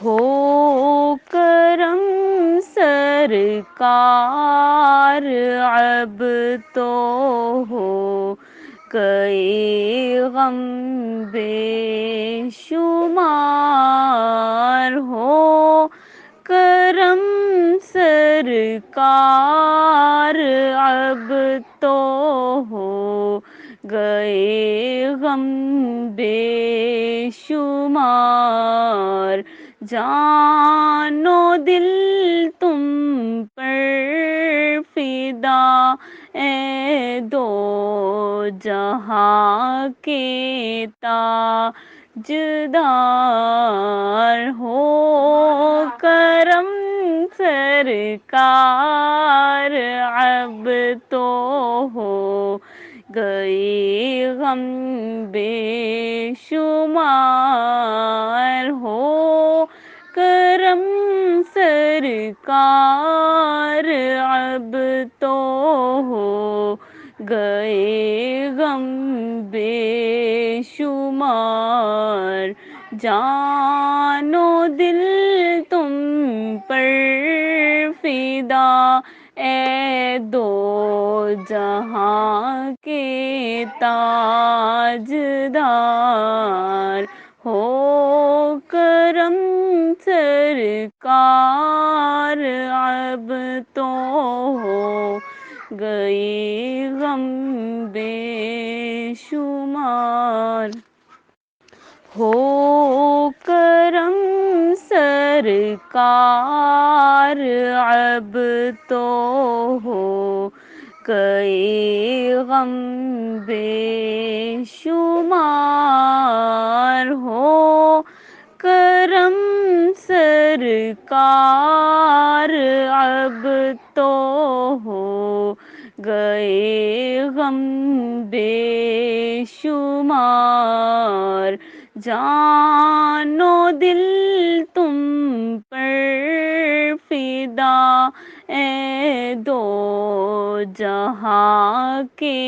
ہو کرم سرکار، اب تو ہو کئی غم بے شمار، ہو کرم سرکار، اب تو ہو گئے غم بے شمار، جان و دل تم پر فدا، اے دو جہاں کے تاجدار، ہو کرم سرکار، اب تو ہو گئی غم بے شمار، ہو کرم سرکار، اب تو ہو گئے غم بے شمار، جان و دل تم پر فدا، اے دو جہاں کے تاجدار، ہو کرم سرکار، اب تو ہو گئی غم بے شمار، ہو کرم سرکار، اب تو ہو کئی غم بے شمار، ہو کرم سرکار، اب تو ہو گئے غم بے شمار، جان و دل تم پر فدا، اے دو جہاں کے